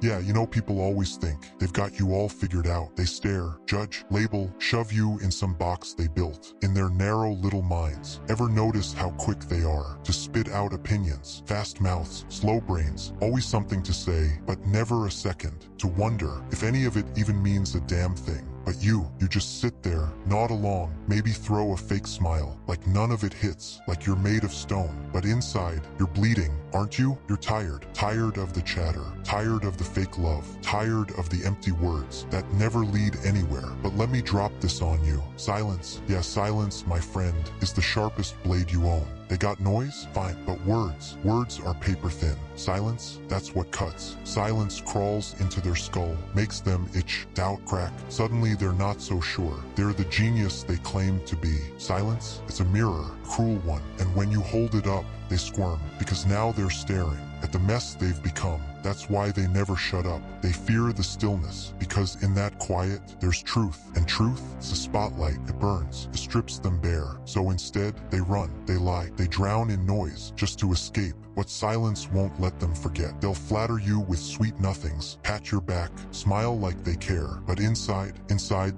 Yeah, you know, people always think they've got you all figured out. They stare, judge, label, shove you in some box they built in their narrow little minds. Ever notice how quick they are to spit out opinions? Fast mouths, slow brains, always something to say, but never a second to wonder if any of it even means a damn thing. But you just sit there, nod along, maybe throw a fake smile, like none of it hits, like you're made of stone. But inside, you're bleeding, aren't you? You're tired. Tired of the chatter, tired of the fake love, tired of the empty words that never lead anywhere. But let me drop this on you. Silence, yeah, silence, my friend, is the sharpest blade you own. They got noise? Fine, but words are paper thin. Silence, that's what cuts. Silence crawls into their skull, makes them itch, doubt crack. Suddenly they're not so sure. They're the genius they claim to be. Silence, it's a mirror, cruel one, and when you hold it up, they squirm, because now they're staring at the mess they've become. That's why they never shut up. They fear the stillness, because in that quiet, there's truth. And truth is a spotlight. It burns. It strips them bare. So instead, they run, they lie, they drown in noise, just to escape what silence won't let them forget. They'll flatter you with sweet nothings, pat your back, smile like they care. But inside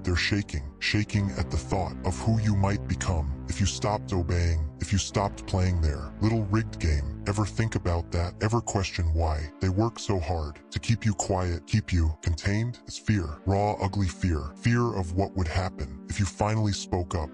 they're shaking at the thought of who you might become if you stopped obeying, if you stopped playing their little rigged game. Ever think about that? Ever question why they work so hard to keep you quiet, keep you contained? It's fear, raw, ugly fear. Fear of what would happen if you finally spoke up.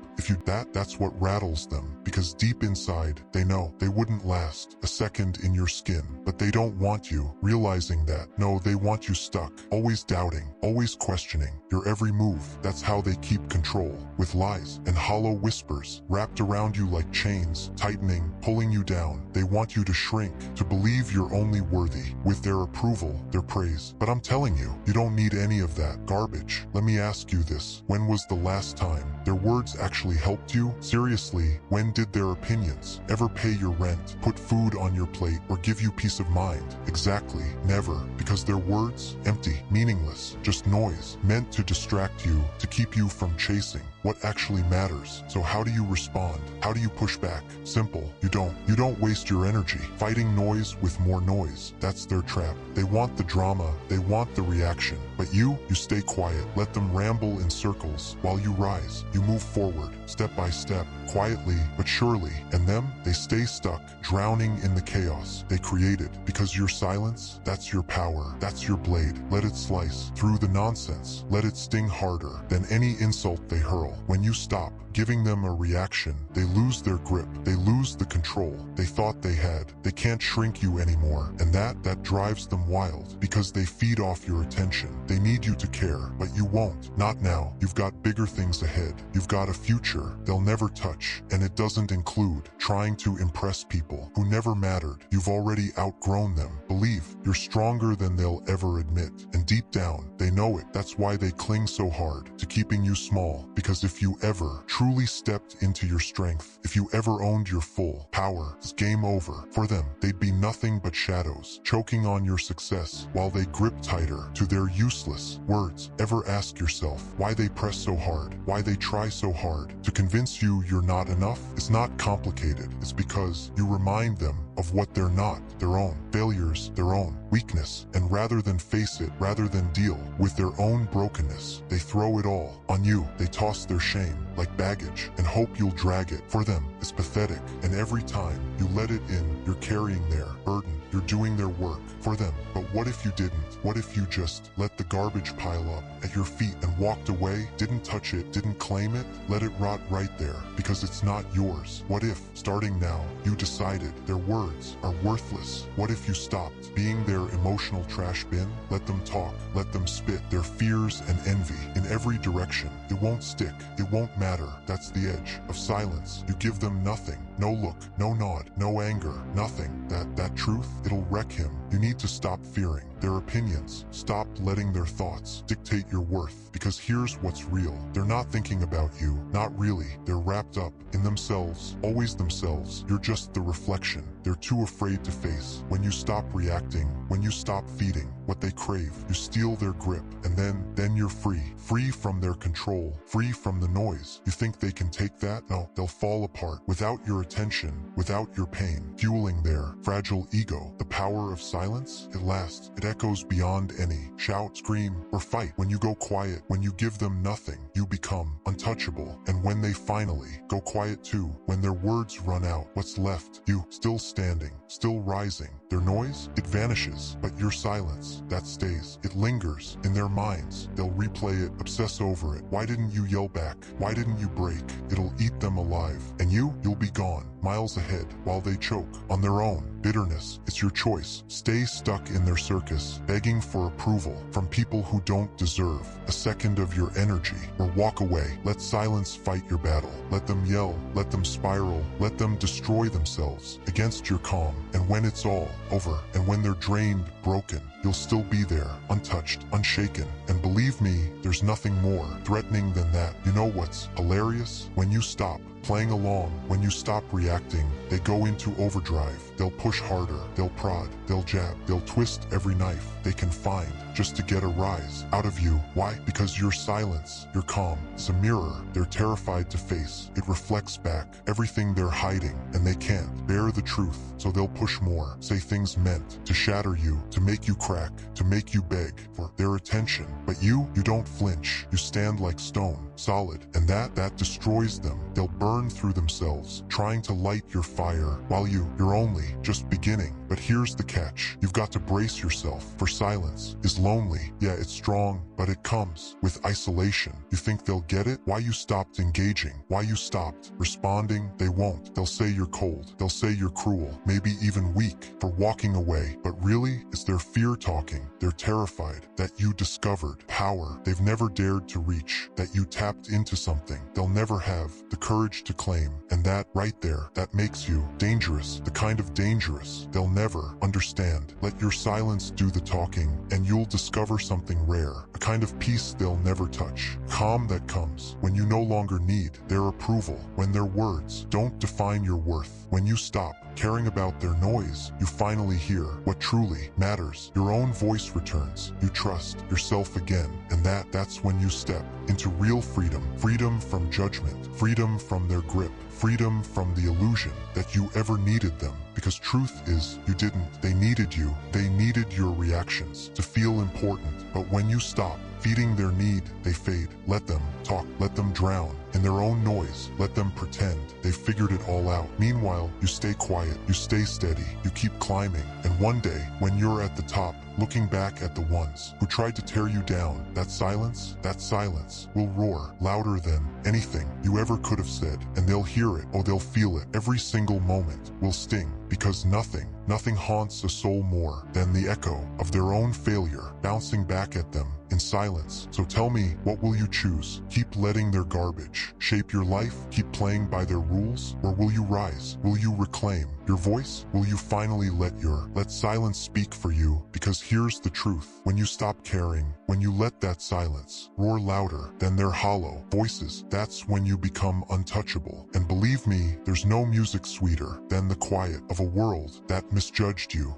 That's what rattles them, because deep inside, they know they wouldn't last a second in your skin. But they don't want you realizing that. No, they want you stuck, always doubting, always questioning your every move. That's how they keep control, with lies and hollow whispers wrapped around you like chains, tightening, pulling you down. They want you to shrink, to believe you're only worthy with their approval, their praise. But I'm telling you, you don't need any of that garbage. Let me ask you this. When was the last time their words actually helped you? Seriously, when did their opinions ever pay your rent, put food on your plate, or give you peace of mind? Exactly, never. Because their words, empty, meaningless, just noise, meant to distract you, to keep you from chasing what actually matters. So how do you respond? How do you push back? Simple. You don't waste your energy fighting noise with more noise. That's their trap. They want the drama, they want the reaction. But you stay quiet. Let them ramble in circles while you rise. You move forward, step by step, quietly but surely. And them, they stay stuck, drowning in the chaos they created. Because your silence, that's your power, that's your blade. Let it slice through the nonsense. Let it sting harder than any insult they hurl. When you stop giving them a reaction, they lose their grip, they lose the control they thought they had. They can't shrink you anymore, and that drives them wild, because they feed off your attention. They need you to care, but you won't. Not now. You've got bigger things ahead. You've got a future they'll never touch, and it doesn't include trying to impress people who never mattered. You've already outgrown them. Believe you're stronger than they'll ever admit, and deep down, they know it. That's why they cling so hard to keeping you small, because if you ever truly stepped into your strength, if you ever owned your full power, it's game over. For them, they'd be nothing but shadows, choking on your success while they grip tighter to their useless words. Ever ask yourself why they press so hard, why they try so hard to convince you you're not enough? It's not complicated. It's because you remind them of what they're not, their own failures, their own weakness. And rather than face it, rather than deal with their own brokenness, they throw it all on you. They toss their shame like baggage and hope you'll drag it. For them, it's pathetic. And every time you let it in, you're carrying their burden. You're doing their work for them. But what if you didn't? What if you just let the garbage pile up at your feet and walked away, didn't touch it, didn't claim it, let it rot right there, because it's not yours? What if, starting now, you decided their words are worthless? What if you stopped being their emotional trash bin? Let them talk, let them spit their fears and envy in every direction. It won't stick, it won't matter. That's the edge of silence. You give them nothing, no look, no nod, no anger, nothing. That truth, it'll wreck him. You need to stop fearing their opinions. Stop letting their thoughts dictate your worth, because here's what's real. They're not thinking about you, not really. They're wrapped up in themselves, always themselves. You're just the reflection they're too afraid to face. When you stop reacting, when you stop feeding what they crave. You steal their grip, and then you're free. Free from their control, free from the noise. You think they can take that? No, they'll fall apart without your attention, without your pain, fueling their fragile ego. The power of silence, it lasts. It echoes beyond any shout, scream, or fight. When you go quiet, when you give them nothing, you become untouchable. And when they finally go quiet too, when their words run out, what's left? You, still standing, still rising. Their noise, it vanishes, but your silence, that stays. It lingers in their minds. They'll replay it, obsess over it. Why didn't you yell back? Why didn't you break? It'll eat them alive. And you'll be gone, miles ahead, while they choke on their own bitterness. It's your choice. Stay stuck in their circus, begging for approval from people who don't deserve a second of your energy. Or walk away. Let silence fight your battle. Let them yell, let them spiral, let them destroy themselves against your calm. And when it's all over, and when they're drained, broken, you'll still be there, untouched, unshaken. And believe me, there's nothing more threatening than that. You know what's hilarious? When you stop playing along, when you stop reacting, they go into overdrive. They'll push harder, they'll prod, they'll jab, they'll twist every knife they can find just to get a rise out of you. Why? Because your silence, your calm, is a mirror they're terrified to face. It reflects back everything they're hiding, and they can't bear the truth, so they'll push more, say things meant to shatter you, to make you crack, to make you beg for their attention. But you don't flinch. You stand like stone, solid, and that destroys them. They'll burn through themselves, trying to light your fire, while you're only just beginning. But here's the catch. You've got to brace yourself, for silence is lonely. Yeah, it's strong, but it comes with isolation. You think they'll get it? Why you stopped engaging? Why you stopped responding? They won't. They'll say you're cold. They'll say you're cruel, maybe even weak for walking away. But really, it's their fear talking. They're terrified that you discovered power they've never dared to reach, that you tapped into something they'll never have the courage to claim. And that right there, that makes you dangerous, the kind of dangerous they'll never understand. Let your silence do the talking, and you'll discover something rare, a kind of peace they'll never touch. Calm that comes when you no longer need their approval, when their words don't define your worth. When you stop caring about their noise, you finally hear what truly matters. Your own voice returns. You trust yourself again, and that's when you step into real freedom. Freedom from judgment, freedom from their grip, freedom from the illusion that you ever needed them. Because truth is, you didn't. They needed you. They needed your reactions to feel important. But when you stop feeding their need, they fade. Let them talk. Let them drown in their own noise. Let them pretend they figured it all out. Meanwhile, you stay quiet. You stay steady. You keep climbing. And one day, when you're at the top, looking back at the ones who tried to tear you down, that silence will roar louder than anything you ever could have said. And they'll hear it. Oh, they'll feel it. Every single moment will sting, because nothing haunts a soul more than the echo of their own failure bouncing back at them in silence. So tell me, what will you choose? Keep letting their garbage shape your life? Keep playing by their rules? Or will you rise? Will you reclaim your voice? Will you finally let silence speak for you? Because here's the truth. When you stop caring, when you let that silence roar louder than their hollow voices, that's when you become untouchable. And believe me, there's no music sweeter than the quiet of a world that misjudged you.